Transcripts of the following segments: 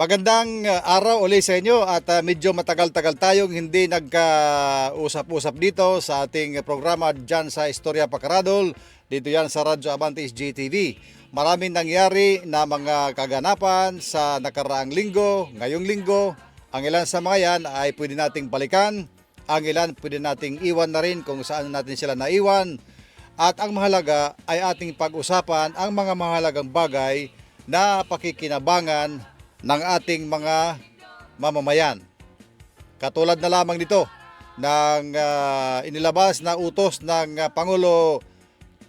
Magandang araw ulit sa inyo at medyo matagal-tagal tayong hindi nagkausap-usap dito sa ating programa dyan sa Istorya Pakaradol. Dito yan sa Radyo Abantes GTV. Maraming nangyari na mga kaganapan sa nakaraang linggo, ngayong linggo. Ang ilan sa mga yan ay pwede nating balikan. Ang ilan pwede nating iwan na rin kung saan natin sila naiwan. At ang mahalaga ay ating pag-usapan ang mga mahalagang bagay na pakikinabangan ng ating mga mamamayan. Katulad na lamang nito ng inilabas na utos ng Pangulo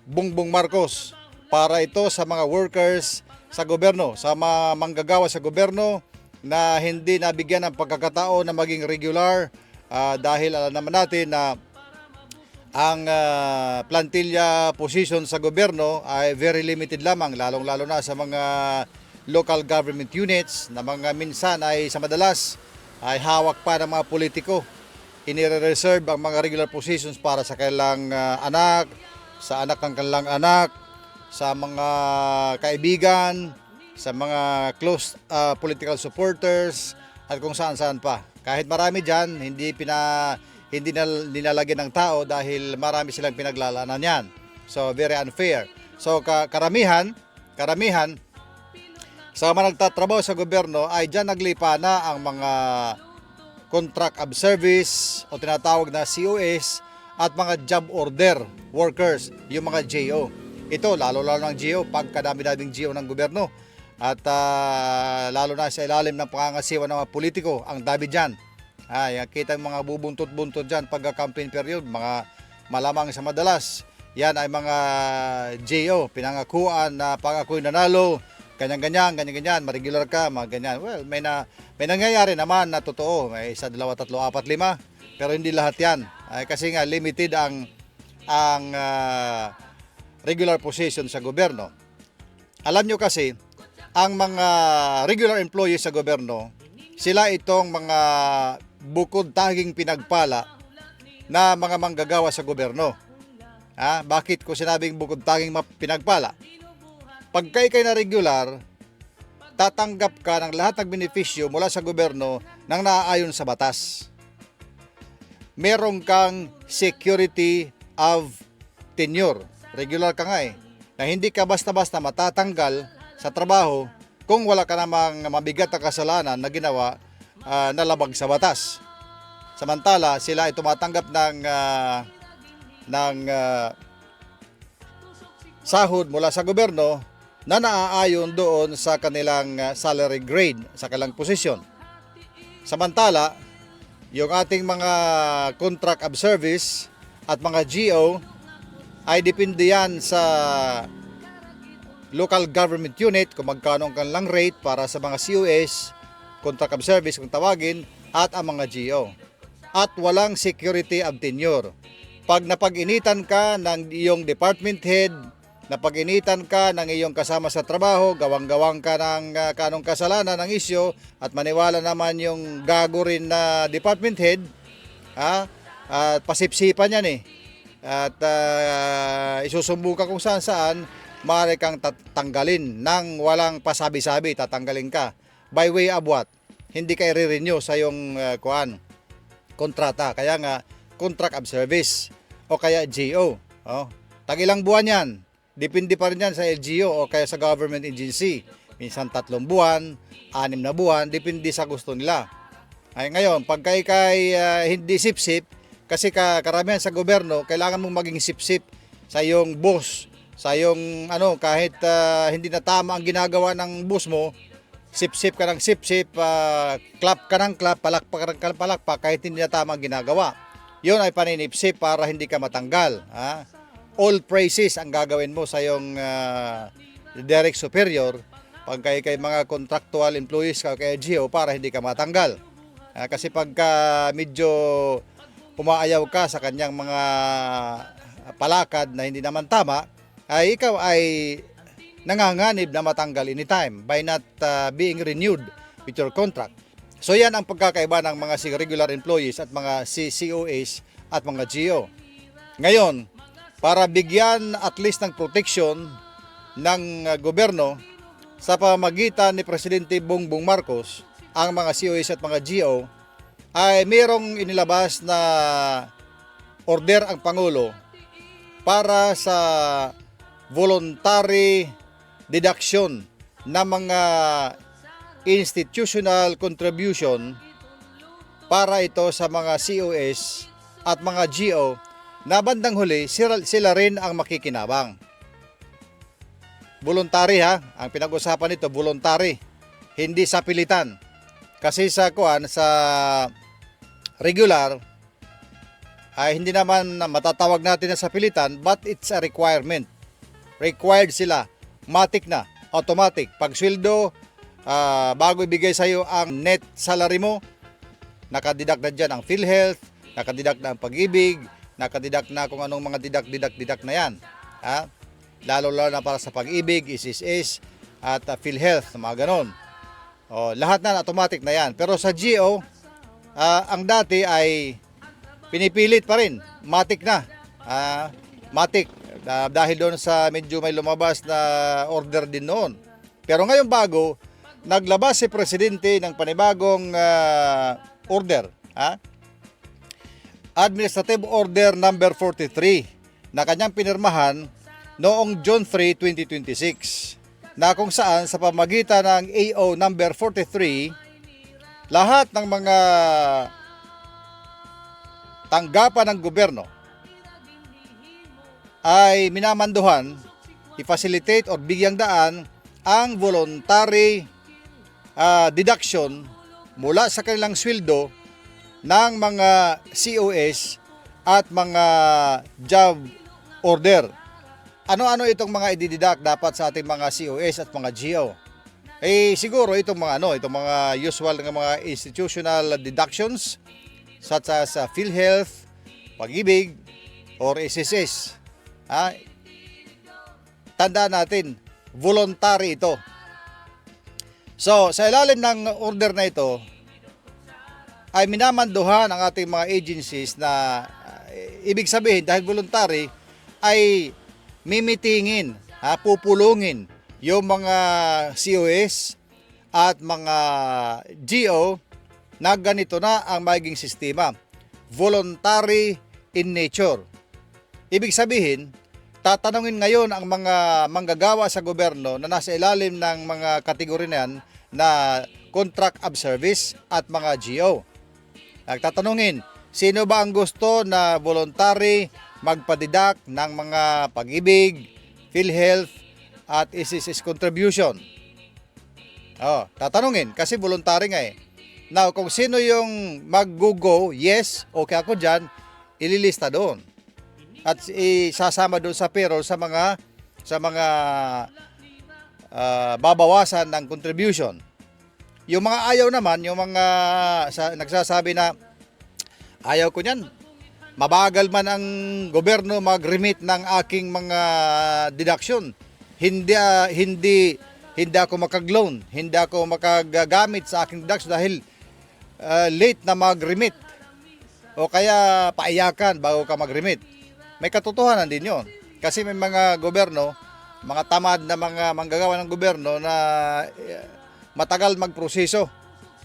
Bongbong Marcos para ito sa mga workers sa gobyerno, sa mga manggagawa sa gobyerno na hindi nabigyan ng pagkakataon na maging regular dahil alam naman natin na ang plantilla position sa gobyerno ay very limited lamang, lalong-lalo na sa mga local government units na mga minsan ay sa madalas ay hawak pa ng mga politiko. Inire-reserve ang mga regular positions para sa kanilang anak, sa anak ng kanilang anak, sa mga kaibigan, sa mga close political supporters at kung saan-saan pa. Kahit marami dyan, hindi nilalagyan ng tao dahil marami silang pinaglalaanan yan. So very unfair. So karamihan sa mga nagtatrabaho sa gobyerno ay dyan naglipa na ang mga contract of service o tinatawag na COS at mga job order workers, yung mga GO. Ito, lalo-lalo ng GO, pagkadami-daming GO ng gobyerno. At lalo na sa ilalim ng pangangasiwa ng mga politiko, ang dami dyan. Kita yung mga bubuntot-buntot dyan pagka-campaign period, mga malamang sa madalas. Yan ay mga GO, pinangakuan na pag ako'y nanalo, ganyan, ma-regular ka, mga ganyan. Well, may nangyayari naman na totoo, may 1, 2, 3, 4, 5, pero hindi lahat yan. Kasi nga limited ang regular position sa gobyerno. Alam nyo kasi, ang mga regular employees sa gobyerno, sila itong mga bukod taging pinagpala na mga manggagawa sa gobyerno. Bakit ko sinabing bukod taging pinagpala? Pagka ikay na regular, tatanggap ka ng lahat ng benepisyo mula sa gobyerno nang naaayon sa batas. Meron kang security of tenure. Regular ka nga na hindi ka basta-basta matatanggal sa trabaho kung wala ka namang mabigat na kasalanan na ginawa na labag sa batas. Samantala, sila ay tumatanggap ng sahod mula sa gobyerno na naaayon doon sa kanilang salary grade, sa kanilang posisyon. Samantala, yung ating mga contract of service at mga GO ay depende yan sa local government unit kung magkano ang kanilang rate para sa mga COS, contract of service kung tawagin, at ang mga GO. At walang security of tenure. Pag napag-initan ka ng iyong department head, napag-initan ka ng iyong kasama sa trabaho, gawang-gawang ka ng kanong kasalanan ng isyo at maniwala naman yung gago rin na department head, pasipsipan yan at isusumbo ka kung saan-saan, maaari kang tanggalin ng walang pasabi-sabi, tatanggalin ka. By way of what? Hindi ka i-renew sa iyong kontrata. Kaya nga, contract of service o kaya GO. Tag-ilang buwan yan. Depende pa rin yan sa LGU o kaya sa government agency. Minsan 3 buwan, 6 na buwan, depende sa gusto nila. Ngayon, pagka ikay hindi sip-sip, kasi karamihan sa gobyerno, kailangan mong maging sip-sip sa iyong boss, sa iyong kahit hindi na tama ang ginagawa ng boss mo, sip-sip ka ng sip-sip, clap ka ng clap, palakpak ka ng palakpak, kahit hindi na tama ang ginagawa. Yun ay paninipsip para hindi ka matanggal. All praises ang gagawin mo sa iyong direct superior pagka kay mga contractual employees ka kay LGO para hindi ka matanggal. Kasi pagka medyo umaayaw ka sa kanyang mga palakad na hindi naman tama, ay ikaw ay nanganganib na matanggal anytime by not being renewed with your contract. So yan ang pagkakaiba ng mga regular employees at mga COAs at mga GO. Ngayon, para bigyan at least ng protection ng gobyerno sa pamamagitan ni Presidente Bongbong Marcos, ang mga COS at mga GO, ay mayroong inilabas na order ang Pangulo para sa voluntary deduction ng mga institutional contribution para ito sa mga COS at mga GO na bandang huli sila rin ang makikinabang. Voluntary ha, ang pinag-usapan nito voluntary, hindi sa pilitan. Kasi sa regular ay hindi naman matatawag natin na sa pilitan, but it's a requirement. Required sila, matik na, automatic. Pag sweldo, bago ibigay sa iyo ang net salary mo, nakadidak na dyan ang PhilHealth, nakadidak na ang Pag-ibig, nakadidak na kung anong mga didak na yan. Ha? Lalo na para sa Pag-ibig, SSS, at PhilHealth, mga ganon. O, lahat na automatic na yan. Pero sa GO, ang dati ay pinipilit pa rin. Matik na. Matik. Dahil doon sa medyo may lumabas na order din noon. Pero ngayon bago, naglabas si Presidente ng panibagong order. Administrative Order number 43 na kanyang pinirmahan noong June 3, 2026 na kung saan sa pamagitan ng AO number 43 lahat ng mga tanggapan ng gobyerno ay minamanduhan i-facilitate o bigyang daan ang voluntary deduction mula sa kanilang sweldo ng mga COS at mga job order. Ano-ano itong mga i-deduct dapat sa ating mga COS at mga GO? Siguro itong mga usual ng mga institutional deductions such as PhilHealth, Pag-ibig, or SSS. Tandaan natin, voluntary ito. So, sa ilalim ng order na ito, ay minamanduhan ang ating mga agencies na ibig sabihin dahil voluntary ay mimitingin, pupulungin yung mga COS at mga GO na ganito na ang magiging sistema. Voluntary in nature. Ibig sabihin, tatanungin ngayon ang mga manggagawa sa gobyerno na nasa ilalim ng mga kategorya na yan na contract of service at mga GO. Nagtatanungin, sino ba ang gusto na voluntary magpadidak ng mga Pag-ibig, PhilHealth, at SSS contribution? Tatanungin kasi voluntary nga eh. Now, kung sino yung mag-go, yes, okay ako dyan, ililista doon. At isasama doon sa payroll sa mga babawasan ng contribution. Yung mga ayaw naman, yung mga nagsasabi na ayaw ko niyan, mabagal man ang gobyerno mag-remit ng aking mga deduction. Hindi ako makag-loan, hindi ako makagamit sa aking deduction dahil late na mag-remit. O kaya paiyakan bago ka mag-remit. May katotohanan din yon. Kasi may mga gobyerno, mga tamad na mga manggagawa ng gobyerno na matagal magproseso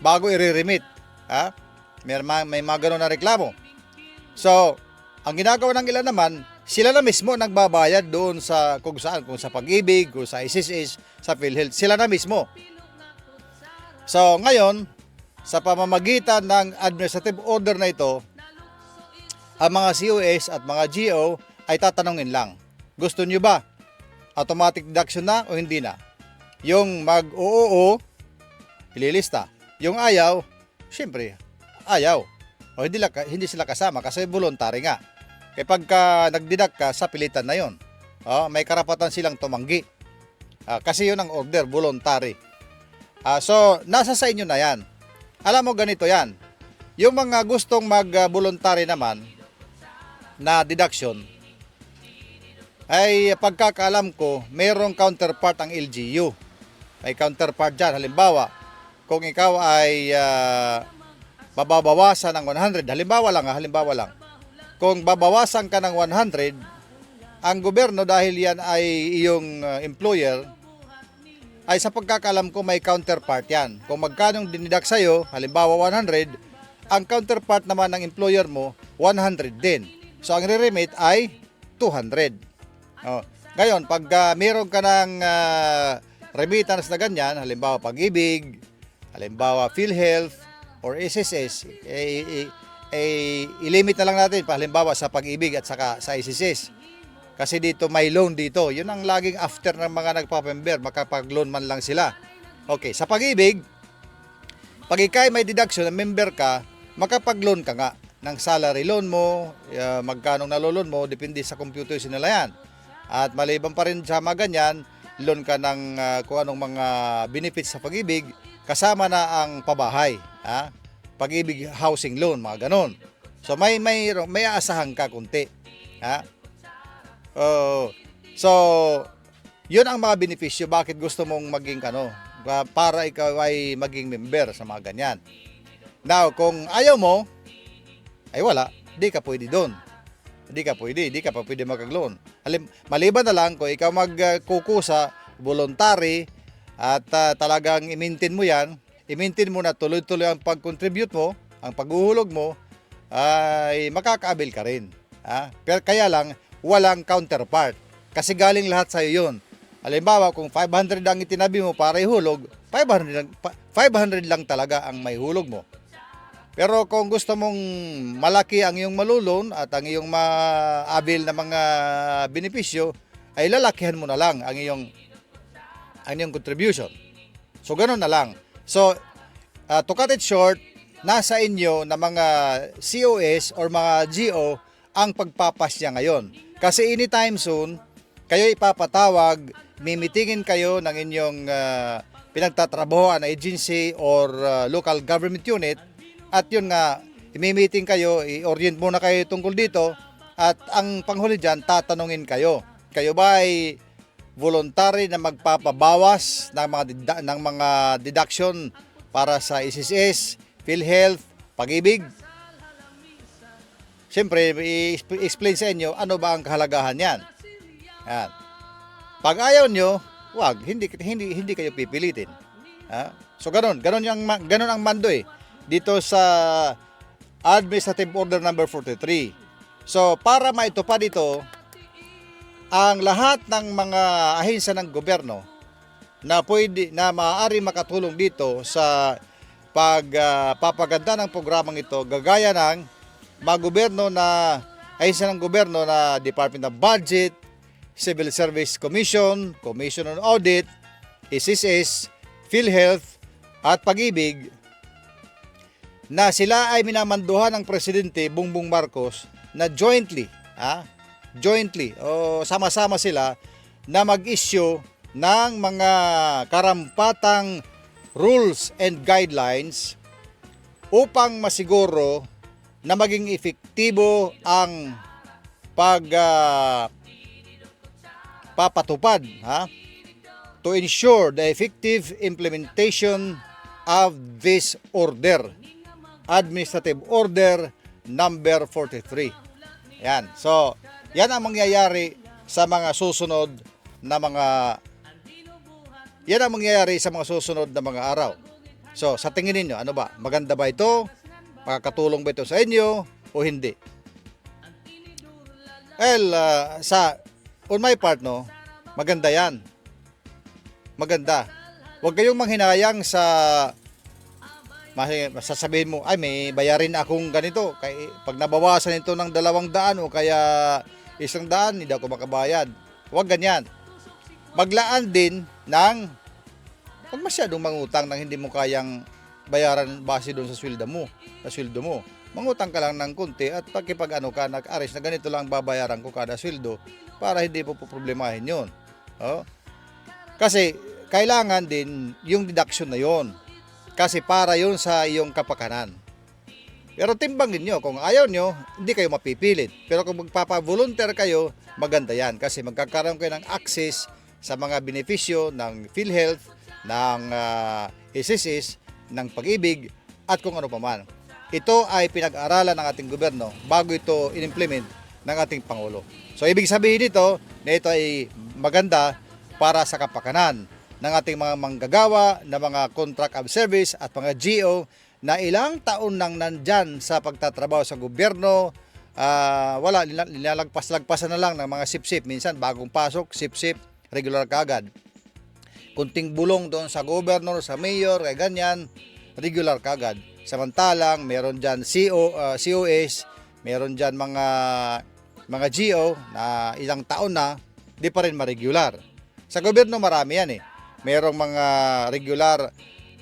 bago i-remit. May mga ganun na reklamo. So, ang ginagawa ng ilan naman, sila na mismo nagbabayad doon sa kung sa Pag-ibig, kung sa SSS, sa PhilHealth, sila na mismo. So, ngayon, sa pamamagitan ng administrative order na ito, ang mga COS at mga GO ay tatanungin lang, gusto nyo ba automatic deduction na o hindi na? Yung mag-oo, ililista. Yung ayaw, syempre, ayaw. O hindi sila kasama kasi voluntary nga. E pagka nagdidak ka, sa pilitan na yon. May karapatan silang tumanggi. Kasi yun ang order, voluntary. So, nasa sa inyo na yan. Alam mo ganito yan. Yung mga gustong mag-voluntary naman na deduction, ay pagkakaalam ko, mayroong counterpart ang LGU. May counterpart dyan. Halimbawa, kung ikaw ay mababawasan ng 100, halimbawa lang, kung babawasan ka ng 100, ang gobyerno dahil yan ay iyong employer, ay sa pagkakalam ko may counterpart yan. Kung magkano dinidak sa'yo, halimbawa 100, ang counterpart naman ng employer mo, 100 din. So ang re-remit ay 200. Oh. Ngayon, pag meron ka ng remittance na ganyan, halimbawa Pag-ibig, halimbawa PhilHealth, or SSS, ilimit na lang natin, halimbawa sa Pag-ibig at saka sa SSS. Kasi dito may loan dito. Yun ang laging after ng mga nagpapember, makapag-loan man lang sila. Okay, sa Pag-ibig, pag ikay may deduction, member ka, makapag-loan ka nga ng salary loan mo, magkano naloloan mo, depende sa computation nila yan. At maliban pa rin sa mga ganyan, loan ka ng kung anong mga benefits sa Pag-ibig, kasama na ang pabahay, Pag-ibig housing loan, mga ganon. So may aasahan ka kunti, so yun ang mga benepisyo bakit gusto mong maging para ikaw ay maging member sa mga ganyan. Now, kung ayaw mo, ay wala, di ka pwede doon. Di ka pa pwede mag-loan. Maliban na lang kung ikaw magkukusa, voluntary, at talagang i-maintain mo yan, i-maintain mo na tuloy-tuloy ang pag-contribute mo, ang paghuhulog mo, ay makakaabil ka rin. Pero kaya lang, walang counterpart. Kasi galing lahat sa'yo yun. Halimbawa, kung 500 ang itinabi mo para ihulog, 500 lang talaga ang may hulog mo. Pero kung gusto mong malaki ang iyong malulon at ang iyong maabil na mga benepisyo, ay lalakihan mo na lang ang iyong contribution. So, ganun na lang. So, to cut it short, nasa inyo na mga COS or mga GO ang pagpapasya ngayon. Kasi anytime soon, kayo ipapatawag, mimitingin kayo ng inyong pinagtatrabahoan na agency or local government unit. At yun nga, imi-meeting kayo, i-orient muna kayo tungkol dito at ang panghuli dyan, tatanungin kayo. Kayo ba ay voluntary na magpapabawas ng mga deduction para sa SSS, PhilHealth, Pag-ibig? Siyempre, i-explain sa inyo ano ba ang kahalagahan yan. Yan. Pag ayaw nyo, wag, hindi kayo pipilitin. So ganun ang mando dito sa Administrative Order number 43. So para maitupad ito, ang lahat ng mga ahensya ng gobyerno na maaari makatulong dito sa pagpapaganda ng programang ito, gagaya ng mga gobyerno na ahensya ng gobyerno na Department of Budget, Civil Service Commission, Commission on Audit, SSS, PhilHealth at Pag-ibig, na sila ay minamanduhan ng Presidente Bongbong Marcos na jointly o sama-sama sila na mag-issue ng mga karampatang rules and guidelines upang masiguro na maging epektibo ang papatupad to ensure the effective implementation of this order, Administrative Order number 43. Yan. So, yan ang mangyayari sa mga susunod na mga araw. So, sa tingin niyo, ano ba? Maganda ba ito? Makakatulong ba ito sa inyo o hindi? Well, on my part, maganda yan. Maganda. Huwag kayong manghinayang sa sasabihin mo, ay may bayarin akong ganito. Pag nabawasan ito ng 200 o kaya 100, hindi ako makabayad. Huwag ganyan. Maglaan din ng, huwag masyadong mangutang nang hindi mo kayang bayaran base doon sa sweldo mo. Mangutang ka lang ng kunti at pagkipag-ano ka, nag-aris na ganito lang babayaran ko kada sweldo para hindi po problemahin yun. Kasi kailangan din yung deduction na yon. Kasi para yun sa iyong kapakanan. Pero timbangin nyo, kung ayaw nyo, hindi kayo mapipilit. Pero kung magpapa-volunteer kayo, maganda yan. Kasi magkakaroon kayo ng access sa mga benepisyo ng PhilHealth, ng SSS, ng Pag-ibig, at kung ano pa man. Ito ay pinag-aralan ng ating gobyerno bago ito in-implement ng ating Pangulo. So ibig sabihin nito na ito ay maganda para sa kapakanan ng ating mga manggagawa, na mga contract of service at mga GO na ilang taon nang nandyan sa pagtatrabaho sa gobyerno. Wala, nilalagpas-lagpasan na lang ng mga sip-sip. Minsan bagong pasok, sip-sip, regular kaagad. Kunting bulong doon sa governor, sa mayor, ganyan, regular kaagad. Samantalang meron dyan COS, meron dyan mga GO na ilang taon na, di pa rin ma-regular. Sa gobyerno marami yan eh. Merong mga regular,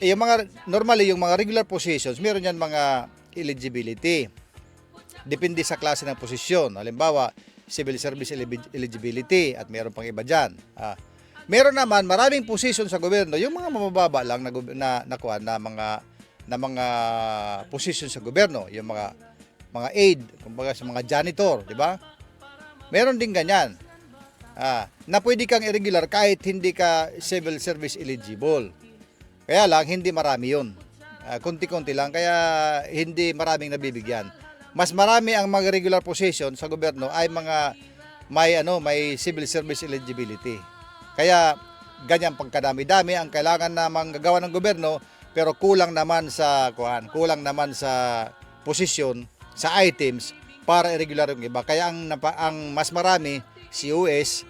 yung mga, normally yung mga regular positions, meron yan mga eligibility. Depende sa klase ng posisyon. Halimbawa, civil service eligibility at meron pang iba dyan. Meron naman maraming position sa gobyerno, yung mga mabababa lang na mga position sa gobyerno, yung mga aid, kumbaga sa mga janitor, di ba? Meron din ganyan. Na pwede kang irregular kahit hindi ka civil service eligible. Kaya lang hindi marami 'yon. Kunti-kunti lang kaya hindi maraming nabibigyan. Mas marami ang mga regular position sa gobyerno ay mga may civil service eligibility. Kaya ganyan pagkadami-dami ang kailangan na manggagawa ng gobyerno, pero kulang naman sa posisyon, sa items para irregular yung iba. Kaya ang mas marami COS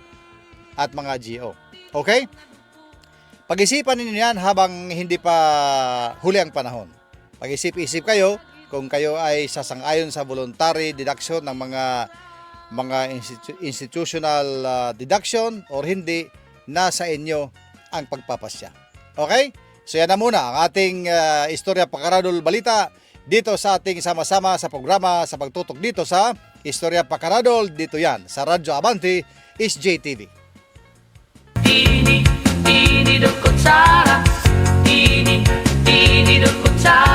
at mga GO. Okay? Pag-isipan ninyo yan habang hindi pa huli ang panahon. Pag-isip-isip kayo kung kayo ay sasang-ayon sa voluntary deduction ng mga institutional deduction or hindi, nasa inyo ang pagpapasya. Okay? So yan na muna ang ating Istorya Pakaradol Balita dito sa ating sama-sama sa programa sa pagtutok dito sa Istorya Pakaradol. Dito yan sa Radyo Abante SJTV. Ini do kutsara, ini do kutsara.